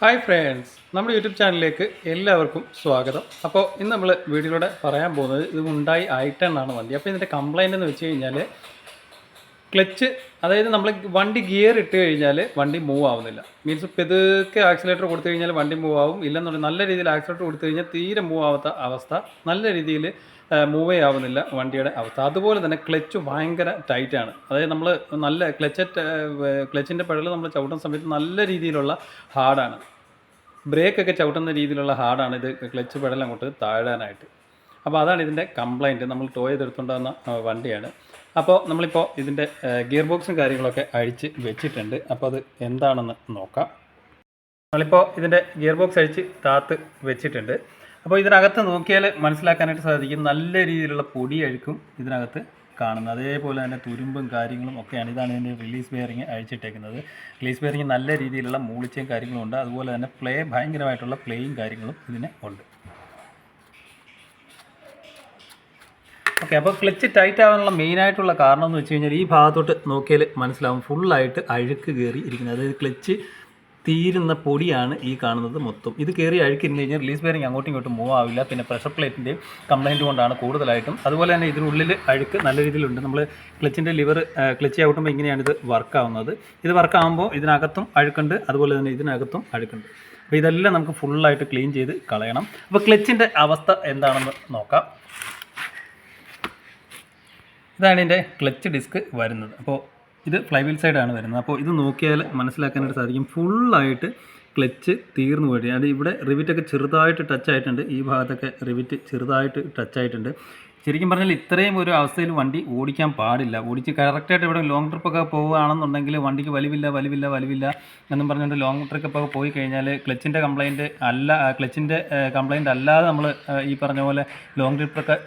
Hi friends, നമ്മുടെ YouTube ചാനലിലേക്ക് എല്ലാവർക്കും സ്വാഗതം. അപ്പോൾ ഇന്ന് നമ്മൾ വീഡിയോയിലൂടെ പറയാൻ പോകുന്നത് ഇത് ഉണ്ടായി i10 വണ്ടി. അപ്പോൾ ഇതിൻ്റെ കംപ്ലൈൻ്റ് എന്ന് വെച്ച് കഴിഞ്ഞാൽ ക്ലച്ച്, അതായത് നമ്മൾ വണ്ടി ഗിയർ ഇട്ട് കഴിഞ്ഞാൽ വണ്ടി മൂവ് ആവുന്നില്ല. മീൻസ് പെതുക്കെ ആക്സിലേറ്റർ കൊടുത്തു കഴിഞ്ഞാൽ വണ്ടി മൂവ് ആവും, ഇല്ലെന്നുണ്ടെങ്കിൽ നല്ല രീതിയിൽ ആക്സിലേറ്റർ കൊടുത്തു കഴിഞ്ഞാൽ തീരെ മൂവ് ആവാത്ത അവസ്ഥ, നല്ല രീതിയിൽ മൂവേ ആവുന്നില്ല വണ്ടിയുടെ അവസ്ഥ. അതുപോലെ തന്നെ ക്ലച്ച് ഭയങ്കര ടൈറ്റാണ്. അതായത് നമ്മൾ നല്ല ക്ലച്ചിൻ്റെ പെടൽ നമ്മൾ ചവിട്ടുന്ന സമയത്ത് നല്ല രീതിയിലുള്ള ഹാർഡാണ്. ബ്രേക്കൊക്കെ ചവിട്ടുന്ന രീതിയിലുള്ള ഹാർഡാണ് ഇത് ക്ലച്ച് പെടൽ അങ്ങോട്ട് താഴാനായിട്ട്. അപ്പോൾ അതാണ് ഇതിൻ്റെ കംപ്ലൈൻറ്റ്. നമ്മൾ ടോ ചെയ്തെടുത്തുകൊണ്ട് വന്ന വണ്ടിയാണ്. അപ്പോൾ നമ്മളിപ്പോൾ ഇതിൻ്റെ ഗിയർ ബോക്സും കാര്യങ്ങളൊക്കെ അഴിച്ച് വെച്ചിട്ടുണ്ട്. അപ്പോൾ അത് എന്താണെന്ന് നോക്കാം. നമ്മളിപ്പോൾ ഇതിൻ്റെ ഗിയർ ബോക്സ് അഴിച്ച് താത്ത് വെച്ചിട്ടുണ്ട്. അപ്പോൾ ഇതിനകത്ത് നോക്കിയാൽ മനസ്സിലാക്കാനായിട്ട് സാധിക്കും, നല്ല രീതിയിലുള്ള പൊടി അഴുക്കും ഇതിനകത്ത് കാണുന്നത്. അതേപോലെ തന്നെ തുരുമ്പും കാര്യങ്ങളും ഒക്കെയാണ്. ഇതാണ് ഇതിൻ്റെ റിലീസ് ബെയറിങ് അഴിച്ചിട്ടേക്കുന്നത്. റിലീസ് ബെയറിങ് നല്ല രീതിയിലുള്ള മൂളിച്ചയും കാര്യങ്ങളും ഉണ്ട്. അതുപോലെ തന്നെ ഭയങ്കരമായിട്ടുള്ള പ്ലേയും കാര്യങ്ങളും ഇതിന് ഉണ്ട്. ഓക്കെ, അപ്പോൾ ക്ലച്ച് ടൈറ്റ് ആവാനുള്ള മെയിനായിട്ടുള്ള കാരണം എന്ന് വെച്ച് കഴിഞ്ഞാൽ ഈ ഭാഗത്തോട്ട് നോക്കിയാൽ മനസ്സിലാവും, ഫുള്ളായിട്ട് അഴുക്ക് കയറി ഇരിക്കുന്നത്. അതായത് ക്ലച്ച് തീരുന്ന പൊടിയാണ് ഈ കാണുന്നത് മൊത്തം. ഇത് കയറി അഴുക്കിരുന്ന് കഴിഞ്ഞാൽ റിലീസ് ബെയറിങ് അങ്ങോട്ടും ഇങ്ങോട്ടും മൂവ് ആവില്ല. പിന്നെ പ്രഷർ പ്ലേറ്റിൻ്റെയും കംപ്ലൈൻറ്റ് കൊണ്ടാണ് കൂടുതലായിട്ടും. അതുപോലെ തന്നെ ഇതിനുള്ളിൽ അഴുക്ക് നല്ല രീതിയിലുണ്ട്. നമ്മൾ ക്ലച്ചിൻ്റെ ലിവർ ക്ലച്ച് ചവിട്ടുമ്പോൾ ഇങ്ങനെയാണ് ഇത് വർക്കാവുന്നത്. ഇത് വർക്കാകുമ്പോൾ ഇതിനകത്തും അഴുക്കുണ്ട്, അതുപോലെ തന്നെ ഇതിനകത്തും അഴുക്കുണ്ട്. അപ്പോൾ ഇതെല്ലാം നമുക്ക് ഫുള്ളായിട്ട് ക്ലീൻ ചെയ്ത് കളയണം. അപ്പോൾ ക്ലച്ചിൻ്റെ അവസ്ഥ എന്താണെന്ന് നോക്കാം. ഇതാണ് ഇതിൻ്റെ ക്ലച്ച് ഡിസ്ക് വരുന്നത്. അപ്പോൾ ഇത് ഫ്ലൈവീൽ സൈഡാണ് വരുന്നത്. അപ്പോൾ ഇത് നോക്കിയാൽ മനസ്സിലാക്കാനായിട്ട് സാധിക്കും, ഫുള്ളായിട്ട് ക്ലച്ച് തീർന്നു പോയിട്ട്. അത് ഇവിടെ റിവിറ്റൊക്കെ ചെറുതായിട്ട് ടച്ച് ആയിട്ടുണ്ട്. ഈ ഭാഗത്തൊക്കെ റിവിറ്റ് ചെറുതായിട്ട് ടച്ച് ആയിട്ടുണ്ട്. ശരിക്കും പറഞ്ഞാൽ ഇത്രയും ഒരു അവസ്ഥയിൽ വണ്ടി ഓടിക്കാൻ പാടില്ല. ഓടിച്ച് കറക്റ്റായിട്ട് ഇവിടെ ലോങ് ട്രിപ്പൊക്കെ പോവുകയാണെന്നുണ്ടെങ്കിൽ വണ്ടിക്ക് വലിവില്ല എന്നും പറഞ്ഞുകൊണ്ട് ലോങ് ട്രിപ്പൊക്കെ പോയി കഴിഞ്ഞാൽ ക്ലച്ചിൻ്റെ കംപ്ലൈൻറ്റ് അല്ലാതെ നമ്മൾ ഈ പറഞ്ഞ പോലെ ലോങ് ട്രിപ്പൊക്കെ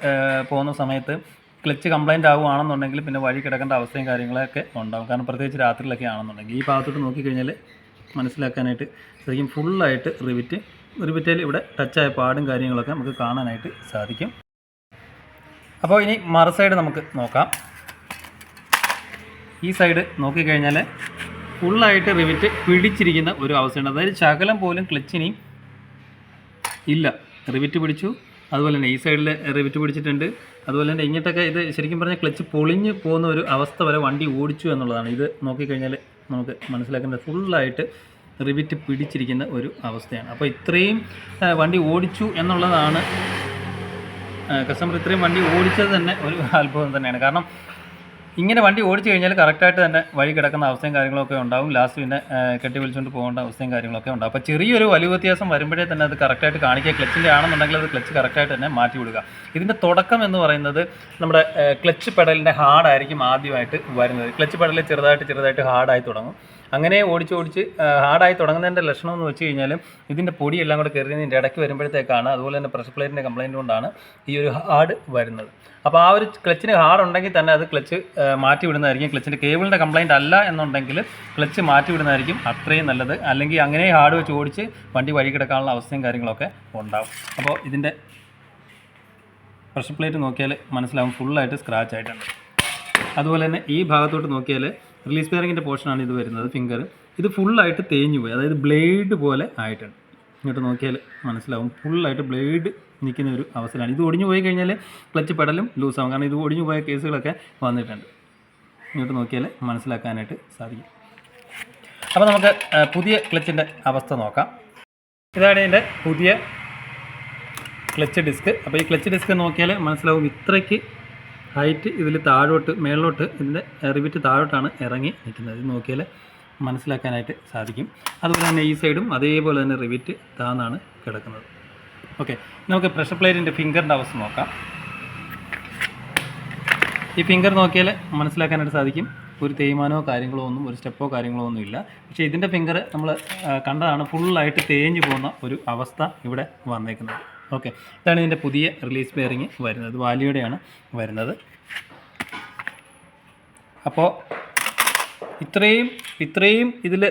പോകുന്ന സമയത്ത് ക്ലച്ച് കംപ്ലൈൻറ്റ് ആവുകയാണെന്നുണ്ടെങ്കിൽ പിന്നെ വഴി കിടക്കേണ്ട അവസ്ഥയും കാര്യങ്ങളൊക്കെ ഉണ്ടാകും. കാരണം പ്രത്യേകിച്ച് രാത്രിയിലൊക്കെ ആണെന്നുണ്ടെങ്കിൽ. ഈ ഭാഗത്തോട്ട് നോക്കിക്കഴിഞ്ഞാൽ മനസ്സിലാക്കാനായിട്ട് ശരിക്കും ഫുള്ളായിട്ട് റിവിറ്റയിൽ ഇവിടെ ടച്ചായ പാടും കാര്യങ്ങളൊക്കെ നമുക്ക് കാണാനായിട്ട് സാധിക്കും. അപ്പോൾ ഇനി മറു സൈഡ് നമുക്ക് നോക്കാം. ഈ സൈഡ് നോക്കിക്കഴിഞ്ഞാൽ ഫുള്ളായിട്ട് റിവിറ്റ് പിടിച്ചിരിക്കുന്ന ഒരു അവസ്ഥയുണ്ട്. അതായത് ശകലം പോലും ക്ലച്ചിനെയും ഇല്ല. റിവിറ്റ് പിടിച്ചു, അതുപോലെ തന്നെ ഈ സൈഡിൽ റിവിറ്റ് പിടിച്ചിട്ടുണ്ട്. അതുപോലെ തന്നെ ഇങ്ങോട്ടൊക്കെ ഇത് ശരിക്കും പറഞ്ഞാൽ ക്ലച്ച് പൊളിഞ്ഞ് പോകുന്ന ഒരു അവസ്ഥ വരെ വണ്ടി ഓടിച്ചു എന്നുള്ളതാണ്. ഇത് നോക്കിക്കഴിഞ്ഞാൽ നമുക്ക് മനസ്സിലാക്കേണ്ടത് ഫുള്ളായിട്ട് റിവിറ്റ് പിടിച്ചിരിക്കുന്ന ഒരു അവസ്ഥയാണ്. അപ്പോൾ ഇത്രയും വണ്ടി ഓടിച്ചു എന്നുള്ളതാണ്, കസ്റ്റമർ ഇത്രയും വണ്ടി ഓടിച്ചത് തന്നെ ഒരു അത്ഭുതം തന്നെയാണ്. കാരണം ഇങ്ങനെ വണ്ടി ഓടിച്ചു കഴിഞ്ഞാൽ കറക്റ്റായിട്ട് തന്നെ വഴി കിടക്കുന്ന അവസ്ഥയും കാര്യങ്ങളൊക്കെ ഉണ്ടാവും. ലാസ്റ്റ് പിന്നെ കെട്ടി വിളിച്ചുകൊണ്ട് പോകേണ്ട അവസ്ഥയും കാര്യങ്ങളൊക്കെ ഉണ്ടാവും. അപ്പോൾ ചെറിയൊരു വലിയ വ്യത്യാസം വരുമ്പോഴേ തന്നെ അത് കറക്റ്റായിട്ട് കാണിക്കുക. ക്ലച്ചിൻ്റെ ആണെന്നുണ്ടെങ്കിൽ അത് ക്ലച്ച് കറക്റ്റായിട്ട് തന്നെ മാറ്റി വിടുക. ഇതിൻ്റെ തുടക്കം എന്ന് പറയുന്നത് നമ്മുടെ ക്ലച്ച് പെഡലിൻ്റെ ഹാർഡായിരിക്കും ആദ്യമായിട്ട് വരുന്നത്. ക്ലച്ച് പെഡൽ ചെറുതായിട്ട് ഹാർഡായി തുടങ്ങും. അങ്ങനെ ഓടിച്ച് ഹാർഡായി തുടങ്ങുന്നതിൻ്റെ ലക്ഷണം എന്ന് വെച്ച് കഴിഞ്ഞാൽ ഇതിൻ്റെ പൊടിയെല്ലാം കൂടെ കയറിയതിൻ്റെ ഇടയ്ക്ക് വരുമ്പോഴത്തേക്കാണ്, അതുപോലെ തന്നെ പ്രഷർ പ്ലേറ്റിൻ്റെ കംപ്ലൈൻറ്റ് കൊണ്ടാണ് ഈ ഒരു ഹാർഡ് വരുന്നത്. അപ്പോൾ ആ ഒരു ക്ലച്ചിന് ഹാർഡ് ഉണ്ടെങ്കിൽ തന്നെ അത് ക്ലച്ച് മാറ്റി വിടുന്നതായിരിക്കും. ക്ലച്ചിൻ്റെ കേബിളിൻ്റെ കംപ്ലൈൻറ്റ് അല്ല എന്നുണ്ടെങ്കിൽ ക്ലച്ച് മാറ്റി വിടുന്നതായിരിക്കും അത്രയും നല്ലത്. അല്ലെങ്കിൽ അങ്ങനെ ഹാർഡ് വെച്ച് ഓടിച്ച് വണ്ടി വഴി കിടക്കാനുള്ള അവസ്ഥയും കാര്യങ്ങളൊക്കെ ഉണ്ടാവും. അപ്പോൾ ഇതിൻ്റെ പ്രഷർ പ്ലേറ്റ് നോക്കിയാൽ മനസ്സിലാവും, ഫുള്ളായിട്ട് സ്ക്രാച്ച് ആയിട്ടുണ്ട്. അതുപോലെ തന്നെ ഈ ഭാഗത്തോട്ട് നോക്കിയാൽ റിലീസ് ബെയറിങ്ങിൻ്റെ പോർഷനാണ് ഇത് വരുന്നത്. ഫിംഗർ ഇത് ഫുള്ളായിട്ട് തേഞ്ഞു പോയി, അതായത് ബ്ലേഡ് പോലെ ആയിട്ടുണ്ട്. ഇങ്ങോട്ട് നോക്കിയാൽ മനസ്സിലാവും, ഫുള്ളായിട്ട് ബ്ലേഡ് നിൽക്കുന്ന ഒരു അവസ്ഥയിലാണ്. ഇത് ഒടിഞ്ഞു പോയി കഴിഞ്ഞാൽ ക്ലച്ച് പെടലും ലൂസാവും. കാരണം ഇത് ഒടിഞ്ഞു പോയ കേസുകളൊക്കെ വന്നിട്ടുണ്ട്. ഇങ്ങോട്ട് നോക്കിയാൽ മനസ്സിലാക്കാനായിട്ട് സാധിക്കും. അപ്പോൾ നമുക്ക് പുതിയ ക്ലച്ചിൻ്റെ അവസ്ഥ നോക്കാം. ഇതാണ് ഇതിൻ്റെ പുതിയ ക്ലച്ച് ഡിസ്ക്. അപ്പോൾ ഈ ക്ലച്ച് ഡിസ്ക് നോക്കിയാൽ മനസ്സിലാവും, ഇത്രയ്ക്ക് ഹൈറ്റ് ഇതിൽ മേളിലോട്ട് ഇതിൻ്റെ റിവിറ്റ് താഴോട്ടാണ് ഇറങ്ങി നിൽക്കുന്നത്. ഇത് നോക്കിയാൽ മനസ്സിലാക്കാനായിട്ട് സാധിക്കും. അതുപോലെ തന്നെ ഈ സൈഡും അതേപോലെ തന്നെ റിവിറ്റ് താന്നാണ് കിടക്കുന്നത്. ഓക്കെ, നമുക്ക് പ്രഷർ പ്ലേറ്റിൻ്റെ ഫിംഗറിൻ്റെ അവസ്ഥ നോക്കാം. ഈ ഫിംഗർ നോക്കിയാൽ മനസ്സിലാക്കാനായിട്ട് സാധിക്കും, ഒരു തേയ്മാനോ ഒരു സ്റ്റെപ്പോ കാര്യങ്ങളോ ഒന്നും ഇല്ല. പക്ഷേ ഇതിൻ്റെ ഫിംഗർ നമ്മൾ കണ്ടതാണ്, ഫുള്ളായിട്ട് തേഞ്ഞു പോകുന്ന ഒരു അവസ്ഥ ഇവിടെ വന്നേക്കുന്നത്. ഓക്കെ, ഇതാണ് ഇതിൻ്റെ പുതിയ റിലീസ് ബെയറിങ് വരുന്നത്. വാലിയുടെയാണ് വരുന്നത്. അപ്പോൾ ഇത്രയും ഇതിൽ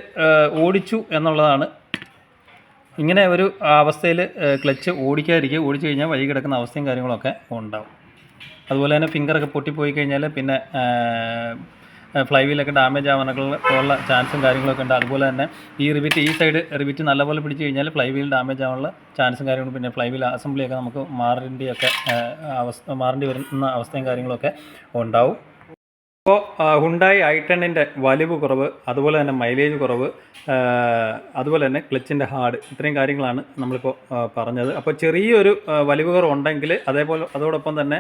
ഓടിച്ചു എന്നുള്ളതാണ്. ഇങ്ങനെ ഒരു അവസ്ഥയിൽ ക്ലച്ച് ഓടിച്ചു കഴിഞ്ഞാൽ വഴി കിടക്കുന്ന അവസ്ഥയും കാര്യങ്ങളൊക്കെ ഉണ്ടാവും. അതുപോലെ തന്നെ ഫിംഗറൊക്കെ പൊട്ടിപ്പോയി കഴിഞ്ഞാൽ പിന്നെ ഫ്ലൈ വീലൊക്കെ ഡാമേജ് ആവാനൊക്കെ ഉള്ള ചാൻസും കാര്യങ്ങളൊക്കെ ഉണ്ട്. അതുപോലെ തന്നെ ഈ സൈഡ് റിവിറ്റ് നല്ലപോലെ പിടിച്ച് കഴിഞ്ഞാൽ ഫ്ലൈ വീൽ ഡാമേജ് ആവാനുള്ള ചാൻസും കാര്യങ്ങളും, പിന്നെ ഫ്ലൈ വീൽ അസംബ്ലിയൊക്കെ നമുക്ക് മാറേണ്ടി വരുന്ന അവസ്ഥയും കാര്യങ്ങളൊക്കെ ഉണ്ടാവും. അപ്പോൾ ഹുണ്ടായി i10ൻ്റെ വലിവ് കുറവ്, അതുപോലെ തന്നെ മൈലേജ് കുറവ്, അതുപോലെ തന്നെ ക്ലച്ചിൻ്റെ ഹാർഡ്, ഇത്രയും കാര്യങ്ങളാണ് നമ്മളിപ്പോൾ പറഞ്ഞത്. അപ്പോൾ ചെറിയൊരു വലിവ് കുറവുണ്ടെങ്കിൽ, അതോടൊപ്പം തന്നെ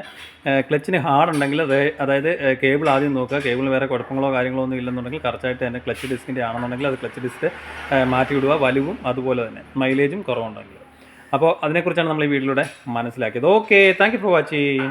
ക്ലച്ചിന് ഹാർഡ് ഉണ്ടെങ്കിൽ, അതായത് കേബിൾ ആദ്യം നോക്കുക. കേബിളിന് വേറെ കുഴപ്പങ്ങളോ കാര്യങ്ങളോ ഒന്നും ഇല്ലെന്നുണ്ടെങ്കിൽ കറക്റ്റായിട്ട് തന്നെ ക്ലച്ച് ഡിസ്കിൻ്റെ ആണെന്നുണ്ടെങ്കിൽ അത് ക്ലച്ച് ഡിസ്ക് മാറ്റി വിടുക. വലിവും അതുപോലെ തന്നെ മൈലേജും കുറവുണ്ടെങ്കിൽ. അപ്പോൾ അതിനെക്കുറിച്ചാണ് നമ്മൾ ഈ വീഡിയോയിലൂടെ മനസ്സിലാക്കിയത്. Okay, thank you for watching.